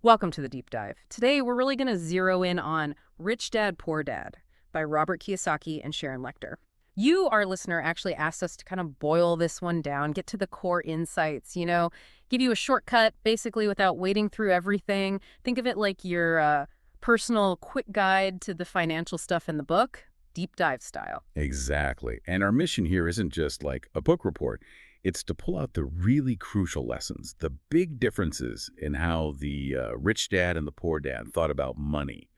Welcome to the deep dive. Today, we're really going to zero in on Rich Dad, Poor Dad by Robert Kiyosaki and Sharon Lechter. You, our listener, actually asked us to kind of boil this one down, get to the core insights, give you a shortcut basically without wading through everything. Think of it like your personal quick guide to the financial stuff in the book, deep dive style. Exactly. And our mission here isn't just like a book report. It's to pull out the really crucial lessons, the big differences in how the rich dad and the poor dad thought about money,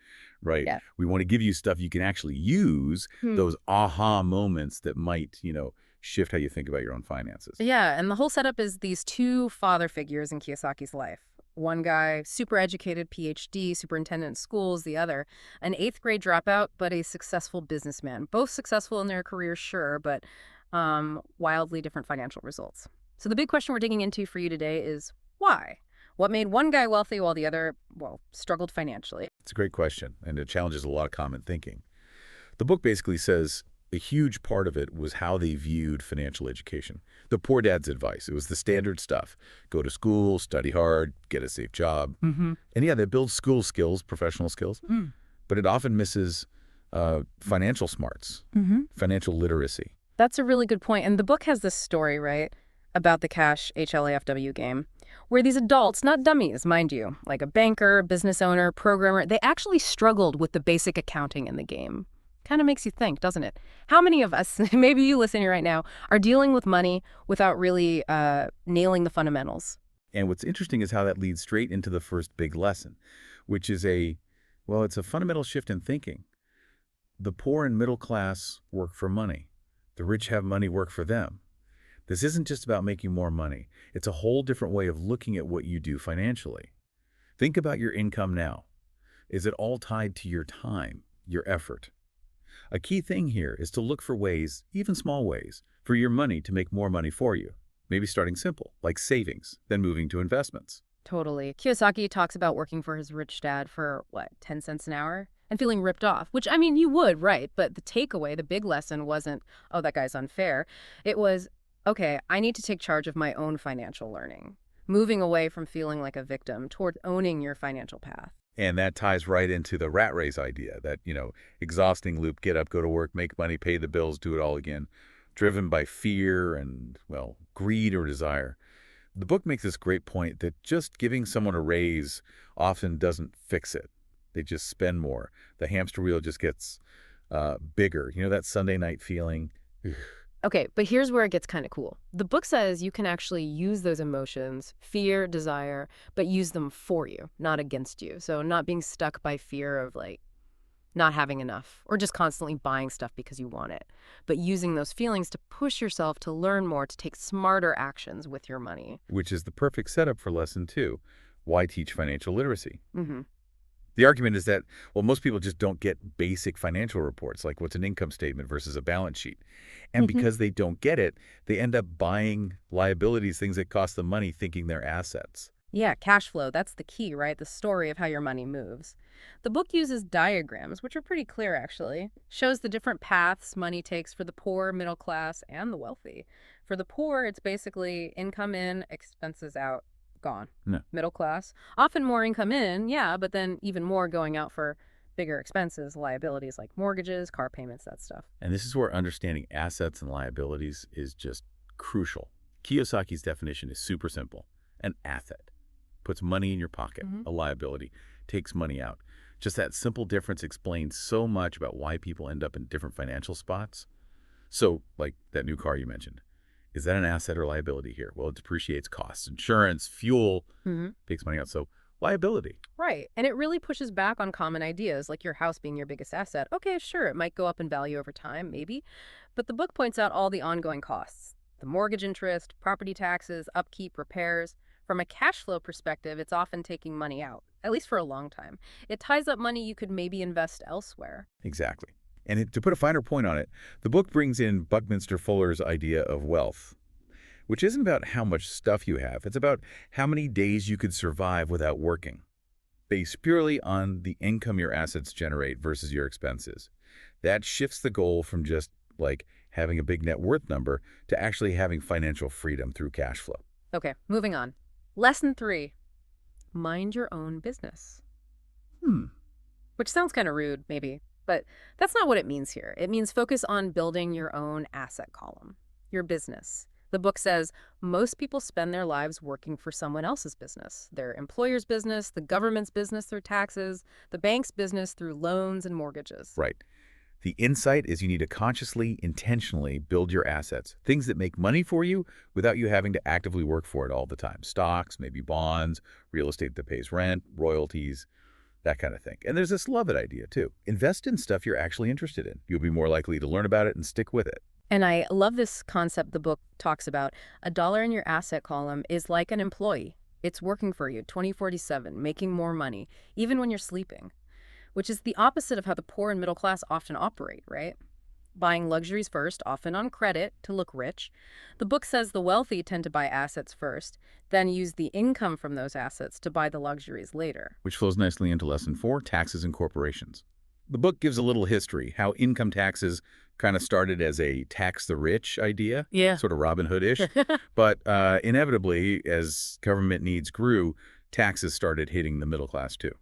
right? Yeah. We want to give you stuff you can actually use, those aha moments that might, shift how you think about your own finances. Yeah, and the whole setup is these two father figures in Kiyosaki's life. One guy, super educated, PhD, superintendent in schools, the other, an eighth grade dropout, but a successful businessman. Both successful in their careers, sure, but wildly different financial results. So the big question we're digging into for you today is why? What made one guy wealthy while the other, well, struggled financially? It's a great question, and it challenges a lot of common thinking. The book basically says a huge part of it was how they viewed financial education. The poor dad's advice. It was the standard stuff. Go to school, study hard, get a safe job. Mm-hmm. And yeah, they build school skills, professional skills, but it often misses financial smarts, Mm-hmm. financial literacy. That's a really good point. And the book has this story, right, about the cash HLAFW game, where these adults, not dummies, mind you, like a banker, business owner, programmer, they actually struggled with the basic accounting in the game. Kind of makes you think, doesn't it? How many of us, maybe you listening right now, are dealing with money without really nailing the fundamentals? And what's interesting is how that leads straight into the first big lesson, which is it's a fundamental shift in thinking. The poor and middle class work for money. The rich have money work for them. This isn't just about making more money. It's a whole different way of looking at what you do financially. Think about your income now. Is it all tied to your time, your effort? A key thing here is to look for ways, even small ways, for your money to make more money for you. Maybe starting simple, like savings, then moving to investments. Totally. Kiyosaki talks about working for his rich dad for, what, 10 cents an hour? And feeling ripped off, which, I mean, you would, right? But the takeaway, the big lesson wasn't, oh, that guy's unfair. It was, okay, I need to take charge of my own financial learning, moving away from feeling like a victim toward owning your financial path. And that ties right into the rat race idea, that, exhausting loop, get up, go to work, make money, pay the bills, do it all again, driven by fear and, greed or desire. The book makes this great point that just giving someone a raise often doesn't fix it. They just spend more. The hamster wheel just gets bigger. You know that Sunday night feeling? Okay, but here's where it gets kind of cool. The book says you can actually use those emotions, fear, desire, but use them for you, not against you. So not being stuck by fear of not having enough or just constantly buying stuff because you want it, but using those feelings to push yourself to learn more, to take smarter actions with your money. Which is the perfect setup for lesson 2. Why teach financial literacy? Mm-hmm. The argument is that, most people just don't get basic financial reports, like what's an income statement versus a balance sheet. And because they don't get it, they end up buying liabilities, things that cost them money, thinking they're assets. Yeah, cash flow, that's the key, right? The story of how your money moves. The book uses diagrams, which are pretty clear, actually. Shows the different paths money takes for the poor, middle class, and the wealthy. For the poor, it's basically income in, expenses out, gone. No. Middle class, often more income in, yeah, but then even more going out for bigger expenses, liabilities like mortgages, car payments, that stuff. And this is where understanding assets and liabilities is just crucial. Kiyosaki's definition is super simple. An asset puts money in your pocket. A liability takes money out. Just that simple difference explains so much about why people end up in different financial spots. So, like that new car you mentioned. Is that an asset or liability here? Well, it depreciates costs, insurance, fuel, takes money out. So liability. Right. And it really pushes back on common ideas, like your house being your biggest asset. Okay, sure, it might go up in value over time, maybe. But the book points out all the ongoing costs. The mortgage interest, property taxes, upkeep, repairs. From a cash flow perspective, it's often taking money out, at least for a long time. It ties up money you could maybe invest elsewhere. Exactly. And to put a finer point on it, the book brings in Buckminster Fuller's idea of wealth, which isn't about how much stuff you have. It's about how many days you could survive without working, based purely on the income your assets generate versus your expenses. That shifts the goal from just like having a big net worth number to actually having financial freedom through cash flow. Okay, moving on. Lesson 3. mind your own business. Hmm. Which sounds kind of rude, maybe, but that's not what it means here. It means focus on building your own asset column, your business. The book says most people spend their lives working for someone else's business, their employer's business, the government's business through taxes, the bank's business through loans and mortgages. Right. The insight is you need to consciously, intentionally build your assets, things that make money for you without you having to actively work for it all the time. Stocks, maybe bonds, real estate that pays rent, royalties, that kind of thing. And there's this love it idea too. Invest in stuff you're actually interested in. You'll be more likely to learn about it and stick with it. And I love this concept the book talks about. A dollar in your asset column is like an employee. It's working for you 24/7, making more money, even when you're sleeping, which is the opposite of how the poor and middle class often operate, right? Buying luxuries first, often on credit, to look rich. The book says the wealthy tend to buy assets first, then use the income from those assets to buy the luxuries later. Which flows nicely into lesson 4, taxes and corporations. The book gives a little history, how income taxes kind of started as a tax the rich idea, Yeah. sort of Robin Hood-ish. But inevitably, as government needs grew, taxes started hitting the middle class too.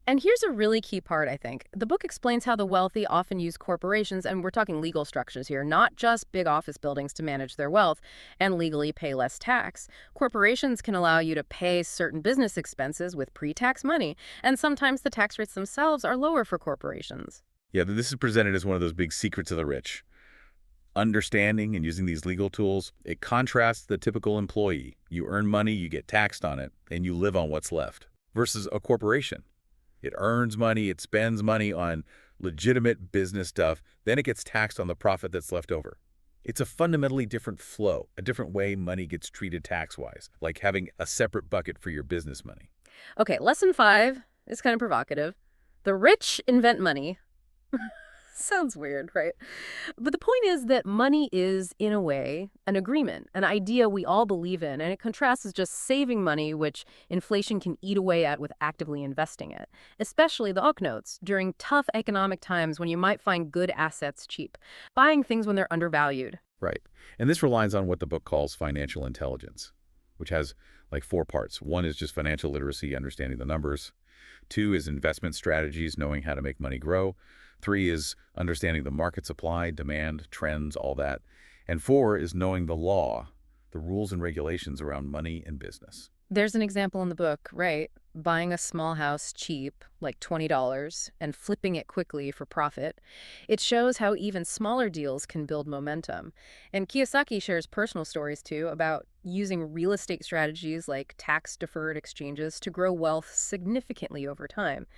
And here's a really key part, I think. The book explains how the wealthy often use corporations, and we're talking legal structures here, not just big office buildings to manage their wealth and legally pay less tax. Corporations can allow you to pay certain business expenses with pre-tax money, and sometimes the tax rates themselves are lower for corporations. Yeah, this is presented as one of those big secrets of the rich. Understanding and using these legal tools, it contrasts the typical employee. You earn money, you get taxed on it, and you live on what's left. Versus a corporation. It earns money, it spends money on legitimate business stuff, then it gets taxed on the profit that's left over. It's a fundamentally different flow, a different way money gets treated tax-wise, like having a separate bucket for your business money. Okay, lesson 5 is kind of provocative. The rich invent money. Sounds weird, right? But the point is that money is, in a way, an agreement, an idea we all believe in, and it contrasts as just saving money, which inflation can eat away at with actively investing it, especially the hook notes during tough economic times when you might find good assets cheap, buying things when they're undervalued. Right. And this relies on what the book calls financial intelligence, which has like 4 parts. 1 is just financial literacy, understanding the numbers. 2 is investment strategies, knowing how to make money grow. 3 is understanding the market supply, demand, trends, all that. And 4 is knowing the law, the rules and regulations around money and business. There's an example in the book, right? Buying a small house cheap, like $20, and flipping it quickly for profit. It shows how even smaller deals can build momentum. And Kiyosaki shares personal stories, too, about using real estate strategies like tax-deferred exchanges to grow wealth significantly over time.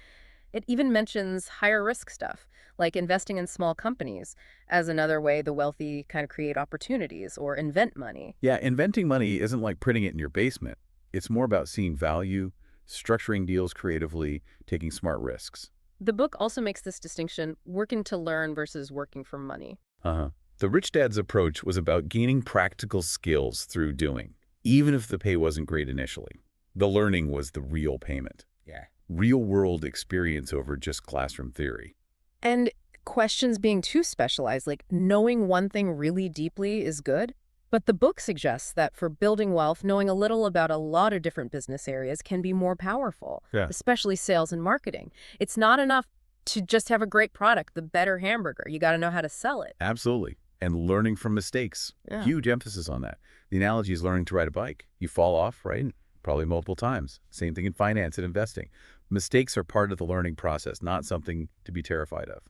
It even mentions higher risk stuff, like investing in small companies, as another way the wealthy kind of create opportunities or invent money. Yeah, inventing money isn't like printing it in your basement. It's more about seeing value, structuring deals creatively, taking smart risks. The book also makes this distinction, working to learn versus working for money. Uh-huh. The Rich Dad's approach was about gaining practical skills through doing, even if the pay wasn't great initially. The learning was the real payment. Yeah. Real-world experience over just classroom theory. And questions being too specialized, like knowing one thing really deeply is good. But the book suggests that for building wealth, knowing a little about a lot of different business areas can be more powerful, Yeah. especially sales and marketing. It's not enough to just have a great product, the better hamburger. You got to know how to sell it. Absolutely. And learning from mistakes. Yeah. Huge emphasis on that. The analogy is learning to ride a bike. You fall off, right? Probably multiple times. Same thing in finance and investing. Mistakes are part of the learning process, not something to be terrified of.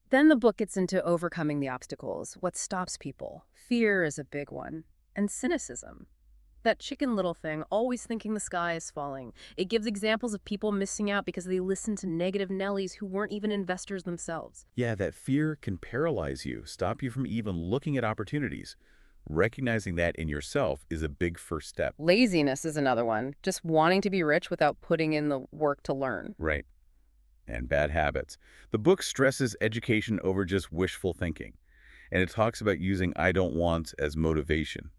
Then the book gets into overcoming the obstacles, what stops people. Fear is a big one. And cynicism. That chicken little thing, always thinking the sky is falling. It gives examples of people missing out because they listened to negative Nellies who weren't even investors themselves. Yeah, that fear can paralyze you, stop you from even looking at opportunities. Recognizing that in yourself is a big first step. Laziness is another one. Just wanting to be rich without putting in the work to learn. Right. And bad habits. The book stresses education over just wishful thinking. And it talks about using I don't want as motivation.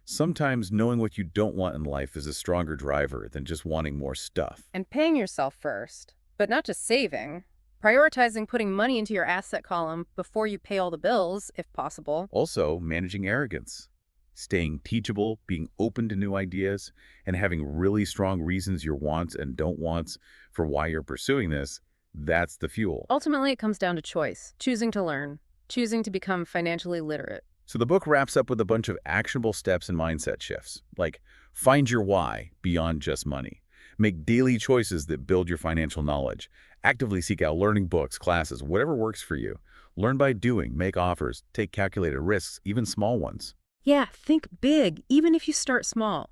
Sometimes knowing what you don't want in life is a stronger driver than just wanting more stuff. And paying yourself first, but not just saving. Prioritizing putting money into your asset column before you pay all the bills, if possible. Also, managing arrogance. Staying teachable, being open to new ideas, and having really strong reasons your wants and don't wants for why you're pursuing this, that's the fuel. Ultimately, it comes down to choice, choosing to learn, choosing to become financially literate. So the book wraps up with a bunch of actionable steps and mindset shifts, like find your why beyond just money. Make daily choices that build your financial knowledge. Actively seek out learning books, classes, whatever works for you. Learn by doing, make offers, take calculated risks, even small ones. Yeah, think big, even if you start small.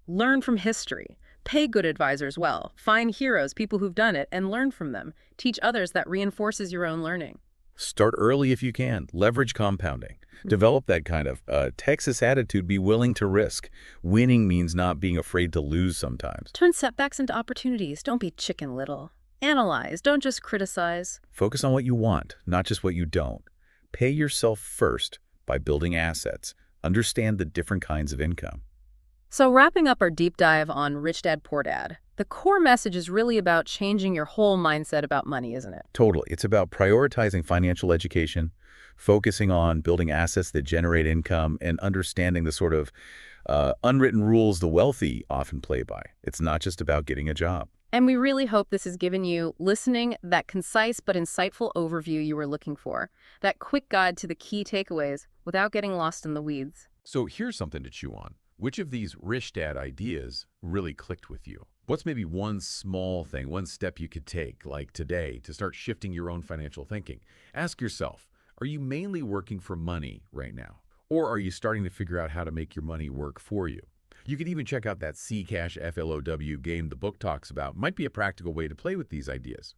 Learn from history. Pay good advisors well. Find heroes, people who've done it, and learn from them. Teach others that reinforces your own learning. Start early if you can. Leverage compounding. Develop that kind of Texas attitude. Be willing to risk. Winning means not being afraid to lose sometimes. Turn setbacks into opportunities. Don't be chicken little. Analyze. Don't just criticize. Focus on what you want, not just what you don't. Pay yourself first by building assets. Understand the different kinds of income. So wrapping up our deep dive on Rich Dad, Poor Dad, the core message is really about changing your whole mindset about money, isn't it? Totally. It's about prioritizing financial education, focusing on building assets that generate income, and understanding the sort of unwritten rules the wealthy often play by. It's not just about getting a job. And we really hope this has given you, listening, that concise but insightful overview you were looking for, that quick guide to the key takeaways without getting lost in the weeds. So here's something to chew on. Which of these Rich Dad ideas really clicked with you? What's maybe one small thing, one step you could take, like today, to start shifting your own financial thinking? Ask yourself, are you mainly working for money right now? Or are you starting to figure out how to make your money work for you? You could even check out that CASHFLOW game the book talks about. Might be a practical way to play with these ideas.